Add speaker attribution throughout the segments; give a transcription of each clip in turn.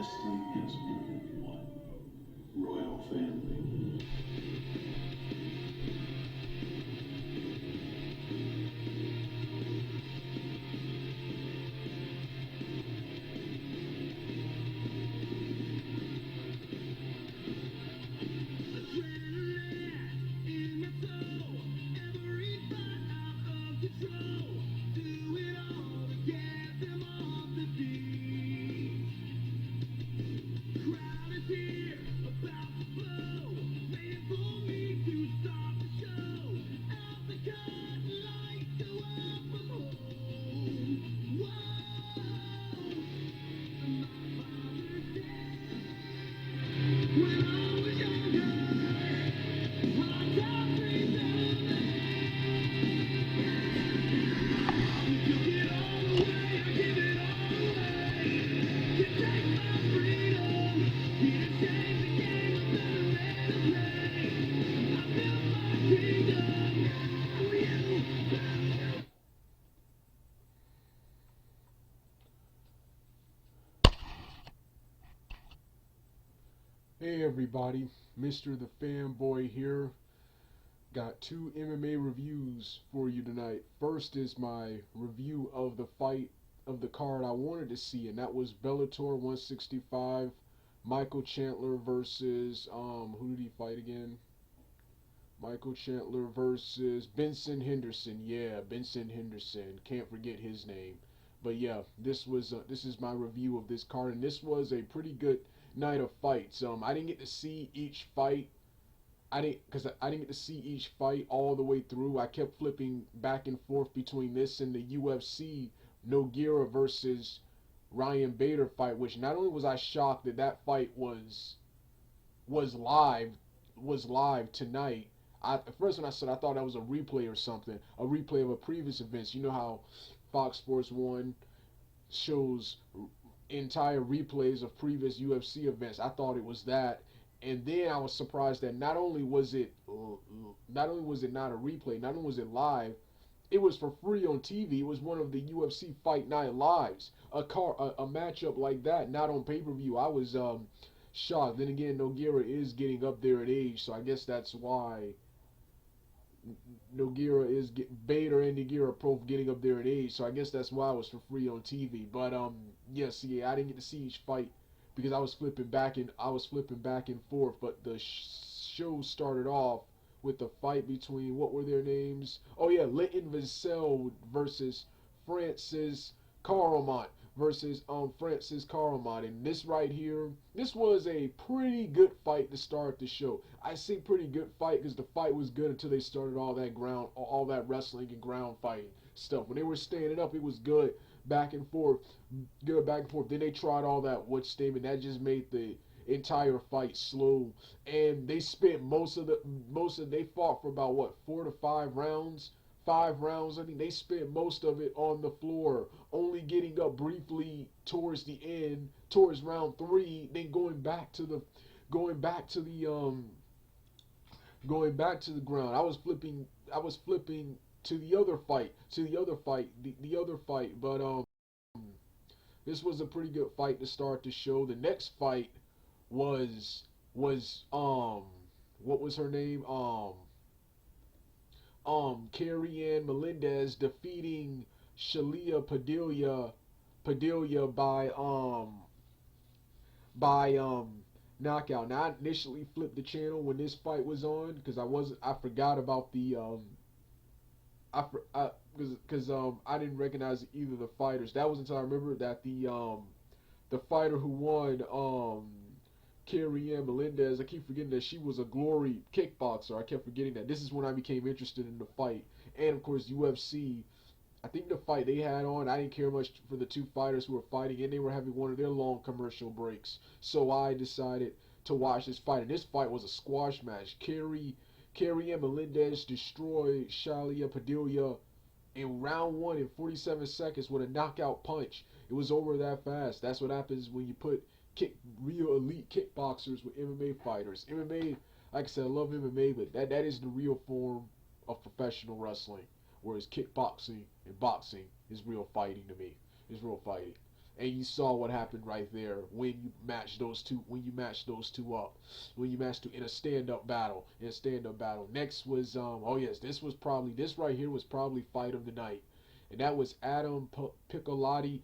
Speaker 1: Wrestling has more than one royal family.
Speaker 2: Hey everybody, Mr. the Fanboy here. Got two MMA reviews for you tonight. First is my review of the fight of the card I wanted to see, and that was Bellator 165, Michael Chandler versus who did he fight again? Michael Chandler versus Benson Henderson. Yeah, Benson Henderson. Can't forget his name. But yeah, this is my review of this card, and this was a pretty good night of fights. I didn't get to see each fight. I didn't get to see each fight all the way through. I kept flipping back and forth between this and the UFC Nogueira versus Ryan Bader fight, which not only was I shocked that that fight was live was live tonight. At first when I said I thought that was a replay or something, a replay of a previous events. You know how Fox Sports One shows entire replays of previous UFC events. I thought it was that, and then I was surprised that not only was it not a replay, not only was it live, it was for free on TV. It was one of the UFC Fight Night lives. A matchup like that, not on pay per view. I was shocked. Then again, Nogueira is getting up there in age, so I guess that's why Bader and Nogueira both getting up there in age, so I guess that's why it was for free on TV. But yes, yeah, I didn't get to see each fight because I was flipping back and forth. But the show started off with the fight between what were their names? Oh yeah, Linton Vassell versus Francis Carlmont Francis Carlmont. And this right here, this was a pretty good fight to start the show. I say pretty good fight because the fight was good until they started all that wrestling and ground fighting stuff. When they were standing up, it was good back and forth, good back and forth. Then they tried all that wood statement that just made the entire fight slow. And they spent they fought for about what 4 to 5 rounds. 5 rounds. I think they spent most of it on the floor, only getting up briefly towards the end, towards round three, then going back to the going back to the ground. I was flipping to the other fight, the other fight. But this was a pretty good fight to start the show. The next fight was what was her name? Carrie Ann Melendez defeating Shalia Padilla by knockout. Now I initially flipped the channel when this fight was on because I forgot about the I didn't recognize either of the fighters. That was until I remembered that the fighter who won Carrie Ann Melendez, I keep forgetting that she was a glory kickboxer. I kept forgetting that. This is when I became interested in the fight. And of course UFC, I think the fight they had on, I didn't care much for the two fighters who were fighting, and they were having one of their long commercial breaks. So I decided to watch this fight. And this fight was a squash match. Carrie Ann Melendez destroyed Shalia Padilla in round one in 47 seconds with a knockout punch. It was over that fast. That's what happens when you put real elite kickboxers with MMA fighters. MMA, like I said, I love MMA, but that is the real form of professional wrestling. Whereas kickboxing and boxing is real fighting to me. It's real fighting. And you saw what happened right there when you match those two. When you match those two up, when you match two in a stand-up battle. In a stand-up battle. Next was oh yes, this right here was probably fight of the night, and that was Adam Piccolotti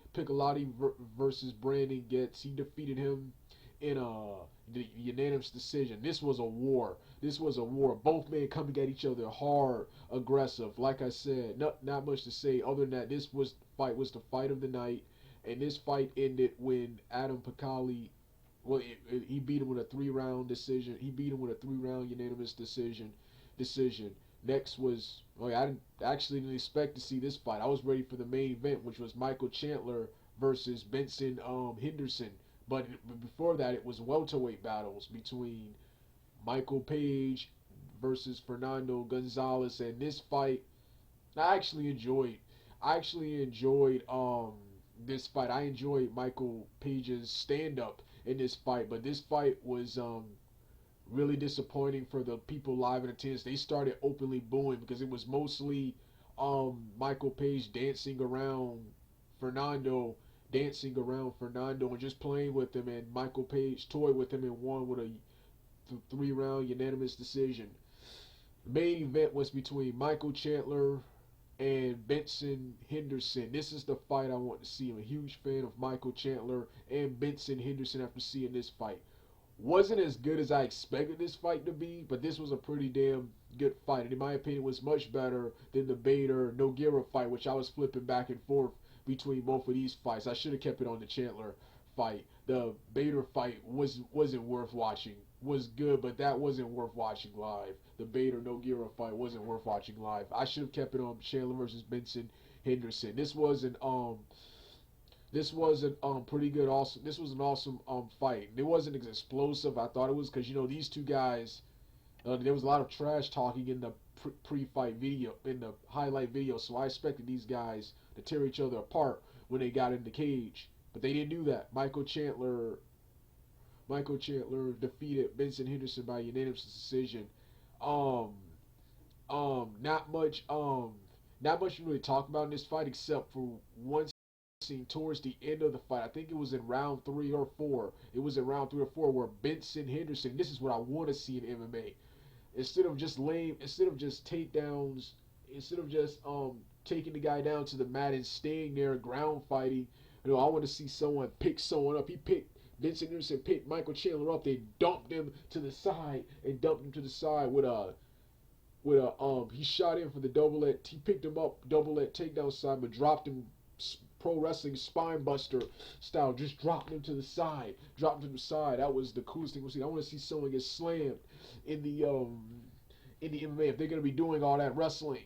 Speaker 2: versus Brandon Getz. He defeated him in a unanimous decision. This was a war. This was a war. Both men coming at each other hard, aggressive. Like I said, not much to say other than that. This was the fight of the night, and this fight ended when Adam Piccoli. Well, he beat him with a 3-round decision. He beat him with a 3-round unanimous decision. Next was, I didn't expect to see this fight. I was ready for the main event, which was Michael Chandler versus Benson Henderson. But before that, it was welterweight battles between Michael Page versus Fernando Gonzalez, and this fight I actually enjoyed. I actually enjoyed this fight. I enjoyed Michael Page's stand up in this fight, but this fight was really disappointing for the people live in attendance. They started openly booing because it was mostly Michael Page dancing around Fernando and just playing with him, and Michael Page toyed with him and won with a 3-round unanimous decision. The main event was between Michael Chandler and Benson Henderson. This is the fight I want to see. I'm a huge fan of Michael Chandler and Benson Henderson after seeing this fight. Wasn't as good as I expected this fight to be, but this was a pretty damn good fight. And in my opinion, it was much better than the Bader Nogueira fight, which I was flipping back and forth between both of these fights. I should have kept it on the Chandler fight. The Bader fight wasn't worth watching. Was good, but that wasn't worth watching live. The Bader Nogueira fight wasn't worth watching live. I should have kept it on Chandler versus Benson Henderson. This was pretty good. Also, this was an awesome fight. It wasn't as explosive I thought it was because these two guys. There was a lot of trash talking in the pre-fight video, in the highlight video. So I expected these guys to tear each other apart when they got in the cage, but they didn't do that. Michael Chandler defeated Benson Henderson by unanimous decision. Um, not much. Not much to really talk about in this fight except for one scene towards the end of the fight. I think it was in round 3 or 4. It was in round 3 or 4 where Benson Henderson. This is what I want to see in MMA. Instead of just takedowns, instead of just taking the guy down to the mat and staying there ground fighting. I want to see someone pick someone up. Benson Henderson picked Michael Chandler up. They dumped him to the side he shot in for the double leg. He picked him up double leg takedown side, but dropped him pro wrestling spine buster style. Just dropped him to the side. That was the coolest thing we've seen. I want to see someone get slammed in the MMA. If they're gonna be doing all that wrestling.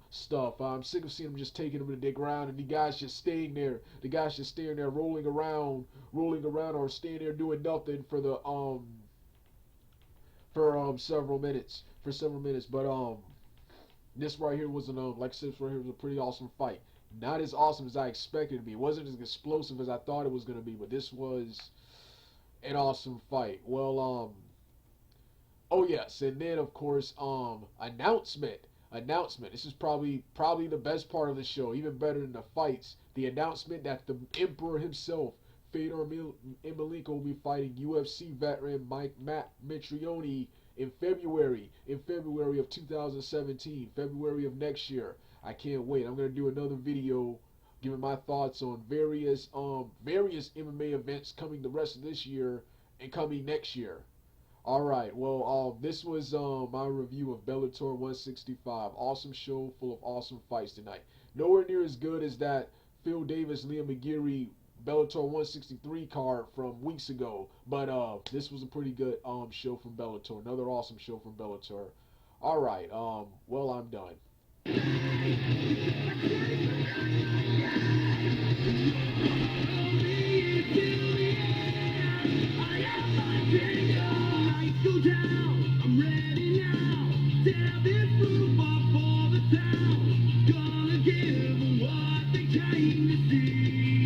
Speaker 2: Stuff. I'm sick of seeing them just taking them to the ground and the guys just staying there. Rolling around, or staying there doing nothing for several minutes. But this right here was a pretty awesome fight. Not as awesome as I expected it to be. It wasn't as explosive as I thought it was gonna be, but this was an awesome fight. Well, oh yes, and then of course, announcement. This is probably the best part of the show, even better than the fights. The announcement that the Emperor himself, Fedor Emelianenko, will be fighting UFC veteran Matt Mitrione in February of 2017, February of next year. I can't wait. I'm gonna do another video giving my thoughts on various MMA events coming the rest of this year and coming next year. Alright, well, this was my review of Bellator 165. Awesome show full of awesome fights tonight. Nowhere near as good as that Phil Davis, Liam McGeary Bellator 163 card from weeks ago. But this was a pretty good show from Bellator. Another awesome show from Bellator. Alright, well, I'm done.
Speaker 3: Go down, I'm ready now. Tear this roof off for the town. Gonna give them what they came to see.